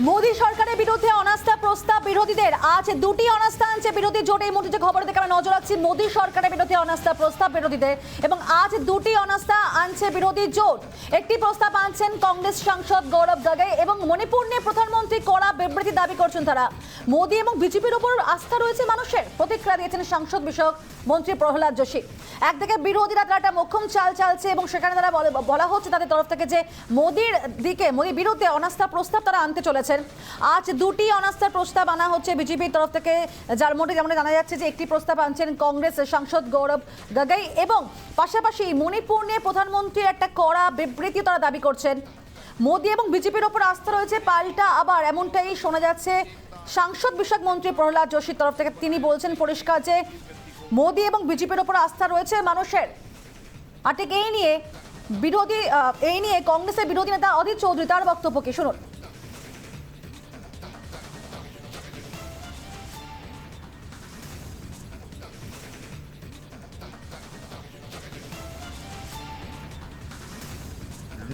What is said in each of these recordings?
মোদী সরকারের বিরুদ্ধে অনাস্থা প্রস্তাব বিরোধীদের আজ দুটি অনাস্থা আনছে বিরোধী জোট। এই মুহূর্তে যে খবর দেখে আমরা নজর রাখছি মোদী সরকারের বিরুদ্ধে অনাস্থা প্রস্তাব বিরোধীদের, এবং আজ দুটি অনাস্থা আনছে বিরোধী জোট। একটি প্রস্তাব আনছেন কংগ্রেস সাংসদ গৌরব গগৈ, এবং মণিপুর নিয়ে প্রধানমন্ত্রী কড়া বিবৃতি দাবি করছেন তারা। মোদী এবং বিজেপির উপর আস্থা রয়েছে মানুষের, প্রতিক্রিয়া দিয়েছেন সাংসদ বিষয়ক মন্ত্রী প্রহ্লাদ যোশী। একদিকে বিরোধীরা একটা মোক্ষম চাল চালছে এবং সেখানে তারা বলা হচ্ছে তাদের তরফ থেকে যে মোদীর বিরুদ্ধে অনাস্থা প্রস্তাব তারা আনতে চলেছেন। আজ দুটি অনাস্থার প্রস্তাব আনা হচ্ছে বিজেপির তরফ থেকে, যার মধ্যে যেমন জানা যাচ্ছে যে একটি প্রস্তাব আনছেন কংগ্রেস সাংসদ গৌরব গগৈ, এবং পাশাপাশি মণিপুর নিয়ে প্রধানমন্ত্রীর একটা কড়া বিবৃতি তারা দাবি করছেন। মোদী এবং বিজেপির ওপর আস্থা রয়েছে, পাল্টা আবার এমনটাই শোনা যাচ্ছে সাংসদ বিষয়ক মন্ত্রী প্রহ্লাদ যোশীর তরফ থেকে। তিনি বলছেন পরিষ্কার যে মোদী এবং বিজেপির ওপর আস্থা রয়েছে মানুষের। আর ঠিক এই নিয়ে কংগ্রেসের বিরোধী নেতা অধীর চৌধুরী তার বক্তব্য কি শুনুন।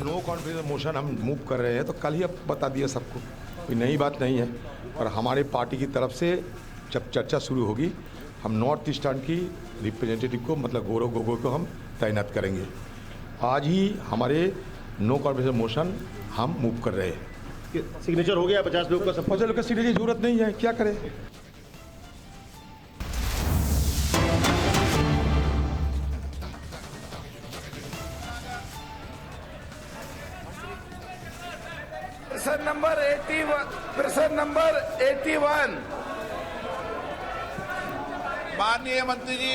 नो कॉन्फिडेंस मोशन हम मूव कर रहे हैं तो कल ही अब बता दिया सबको, कोई नई बात नहीं है। और हमारे पार्टी की तरफ से जब चर्चा शुरू होगी हम नॉर्थ ईस्टर्न की रिप्रेजेंटेटिव को मतलब गौरव गोगोई को हम तैनात करेंगे। आज ही हमारे नो कॉन्फिडेंस मोशन हम मूव कर रहे हैं। सिग्नेचर हो गया 50 लोग का, सब 50 लोग का सिग्नेचर की जरूरत नहीं है, क्या करें। प्रश्न नंबर 81 माननीय मंत्री जी,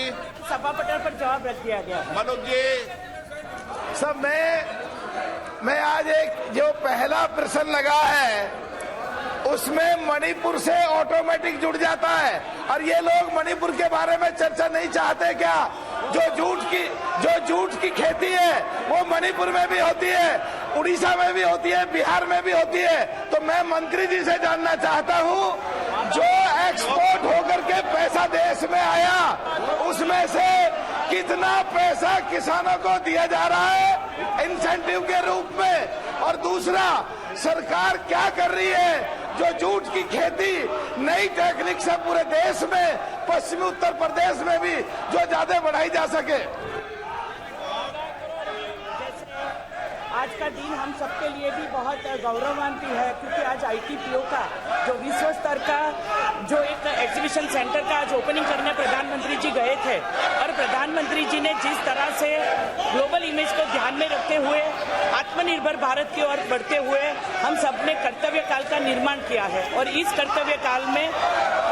सभा पटल पर जवाब रख दिया गया। मनोज जी, सब मैं आज एक जो पहला प्रश्न लगा है उसमें मणिपुर से ऑटोमेटिक जुड़ जाता है, और ये लोग मणिपुर के बारे में चर्चा नहीं चाहते क्या? जो जूट की खेती है वो मणिपुर में भी होती है, उड़ीसा में भी होती है, बिहार में भी होती है। तो मैं मंत्री जी से जानना चाहता हूं, जो एक्सपोर्ट होकर के पैसा देश में आया उसमें से कितना पैसा किसानों को दिया जा रहा है इंसेंटिव के रूप में? और दूसरा, सरकार क्या कर रही है जो जूट की खेती नई टेक्निक से पूरे देश में, पश्चिमी उत्तर प्रदेश में भी जो ज्यादा बढ़ाई जा सके? आज का दिन हम सबके लिए भी बहुत गौरवान्वित है, क्योंकि आज ITPO का जो विश्व स्तर का जो एक एग्जीबिशन सेंटर का आज ओपनिंग करने प्रधानमंत्री जी गए थे, और प्रधानमंत्री जी ने जिस तरह से ग्लोबल इमेज को ध्यान में रखते हुए आत्मनिर्भर भारत की ओर बढ़ते हुए हम सब ने कर्तव्य काल का निर्माण किया है। और इस कर्तव्य काल में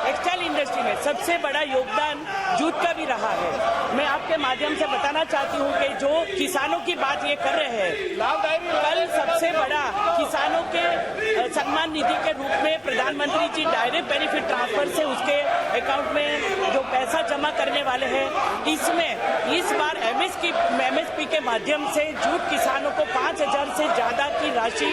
टेक्सटाइल इंडस्ट्री में सबसे बड़ा योगदान जूट का भी रहा है। मैं आपके माध्यम से बताना चाहती हूँ कि जो किसानों की बात ये कर रहे हैं, कल सबसे बड़ा किसानों के सम्मान निधि के रूप में प्रधानमंत्री जी डायरेक्ट बेनिफिट ट्रांसफर से उसके अकाउंट में जो पैसा जमा करने वाले हैं, इसमें इस बार MSP के माध्यम से जूट किसानों को 5,000 से ज्यादा की राशि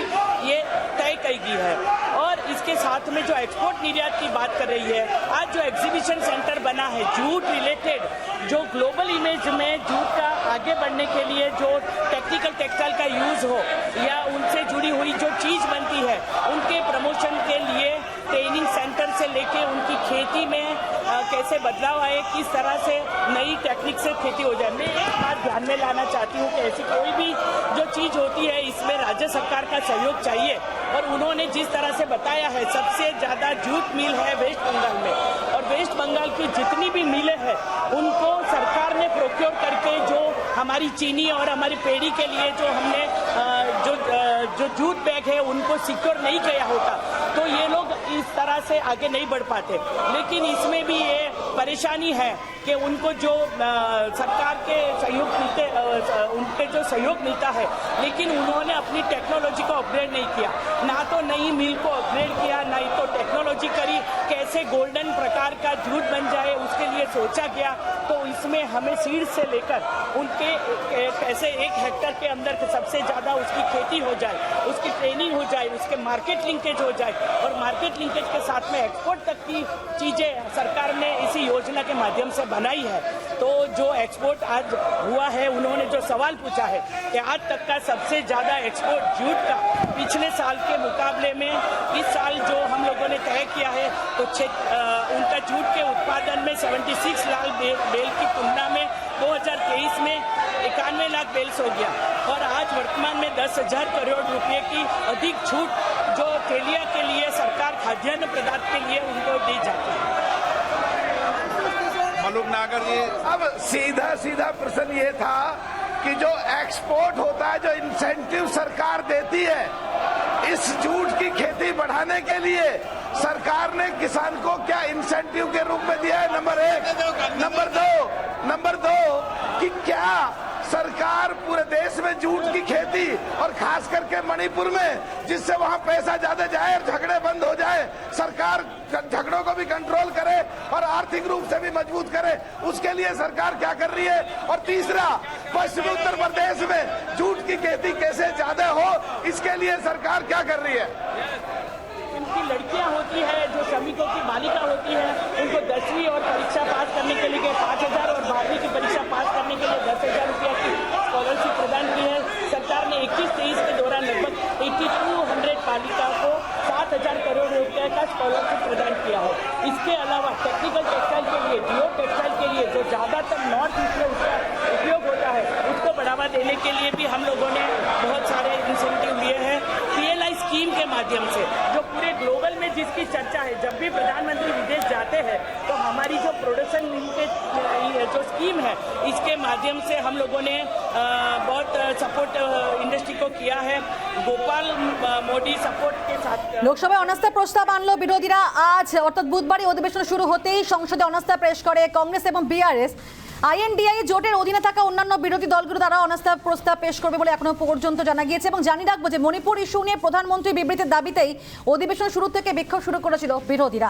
ये तय की गई है। और इसके साथ में जो एक्सपोर्ट निर्यात की बात कर रही है, आज जो एग्जीबिशन सेंटर बना है जूट रिलेटेड, जो ग्लोबल इमेज में जूट का आगे बढ़ने के लिए जो टेक्निकल टेक्सटाइल का यूज हो या उनसे जुड़ी हुई जो चीज बनती है उनके प्रमोशन के लिए ट्रेनिंग सेंटर से लेके उनकी खेती में कैसे बदलाव आए, किस तरह से नई टेक्निक से खेती हो जाए। मैं एक बात ध्यान में लाना चाहती हूँ कि ऐसी कोई भी जो चीज होती है इसमें राज्य सरकार का सहयोग चाहिए। और उन्होंने जिस तरह से बताया है, सबसे ज्यादा जूट मिल है वेस्ट बंगाल में, और वेस्ट बंगाल की जितनी भी मिलें हैं उनको सरकार ने प्रोक्योर करके जो हमारी चीनी और हमारी पेड़ी के लिए जो हमने जो जूट बैग है उनको सिक्योर नहीं किया होता तो ये लोग इस तरह से आगे नहीं बढ़ पाते। लेकिन इसमें भी ये परेशानी है कि उनको जो सरकार के सहयोग मिलते उनके जो सहयोग मिलता है, लेकिन उन्होंने अपनी टेक्नोलॉजी को अपग्रेड नहीं किया, ना तो नई मिल को अपग्रेड किया, ना ही तो टेक्नोलॉजी करी कैसे गोल्डन प्रकार का जूट बन जाए उसके लिए सोचा गया। तो इसमें हमें सीड से लेकर उनके कैसे 1 हेक्टेयर के अंदर सबसे ज्यादा उसकी खेती हो जाए, उसकी ट्रेनिंग हो जाए, उसके मार्केट लिंकेज हो जाए, और मार्केट लिंकेज के साथ में एक्सपोर्ट तक की चीजें सरकार ने इसी योजना के माध्यम से बनाई है। तो जो एक्सपोर्ट आज हुआ है, उन्होंने जो सवाल पूछा है कि आज तक का सबसे ज़्यादा एक्सपोर्ट जूट का पिछले साल के मुकाबले में इस साल जो हम लोगों ने तय किया है, तो उनका जूट के उत्पादन में 76 लाख बेल की तुलना में 2023 में 91 लाख बेल्स हो गया। और आज वर्तमान में 10,000 करोड़ रुपए की अधिक छूट जो तेलिया के लिए सरकार खाद्यान्न पदार्थ के लिए उनको दी जाती है। मलूक नागर जी, अब सीधा प्रश्न ये था कि जो एक्सपोर्ट होता है, जो इंसेंटिव सरकार देती है इस जूट की खेती बढ़ाने के लिए, सरकार ने किसान को क्या इंसेंटिव के रूप में दिया है? नंबर 1। नंबर दो कि क्या सरकार पूरे देश में जूट की खेती और खास करके मणिपुर में, जिससे वहां पैसा ज्यादा जाए और झगड़े बंद हो जाए, सरकार झगड़ों को भी कंट्रोल करे और आर्थिक रूप से भी मजबूत करे, उसके लिए सरकार क्या कर रही है? और तीसरा, पश्चिमी उत्तर प्रदेश में जूट की खेती कैसे ज्यादा हो, इसके लिए सरकार क्या कर रही है? उनकी लड़कियां होती है जो श्रमिकों की बालिका होती है, उनको 10वीं और परीक्षा पास करने के लिए 5,000 और 12वीं की परीक्षा पास करने के लिए 10,000 रुपया की स्कॉलरशिप प्रदान की है। सरकार ने 21-23 के दौरान लगभग 8200 बालिका को 7,000 करोड़ रुपए का स्कॉलरशिप प्रदान किया है। इसके अलावा टेक्निकल टेक्सटाइल के लिए, जियो टेक्सटाइल के लिए जो ज्यादातर नॉर्थ ईस्ट में उसका उपयोग होता है, उसको बढ़ावा देने के लिए भी हम लोगों ने बहुत सारे इंसेंटिव लिए हैं। PLI स्कीम के माध्यम से जो पूरे ग्लोबल में जिसकी चर्चा है, जब भी प्रधानमंत्री विदेश जाते हैं तो हमारी जो प्रोडक्शन लिंकेज जो स्कीम है, इसके माध्यम से हम लोगों ने बहुत सपोर्ट इंडस्ट्री को किया है। गोपाल मोदी सपोर्ट के साथ লোকসভায় অনাস্থা প্রস্তাব আনলো বিরোধীরা। আজ অর্থাৎ বুধবারই অধিবেশন শুরু হতেই সংসদে অনাস্থা পেশ করে কংগ্রেস এবং বিআরএস। INDI জোটের অধীনে থাকা অন্যান্য বিরোধী দলগুলো তারা অনাস্থা প্রস্তাব পেশ করবে বলে এখনো পর্যন্ত জানা গিয়েছে। এবং জানিয়ে রাখবো যে মণিপুর ইস্যু নিয়ে প্রধানমন্ত্রী বিবৃতির দাবিতেই অধিবেশন শুরু থেকে বিক্ষোভ শুরু করেছিল বিরোধীরা।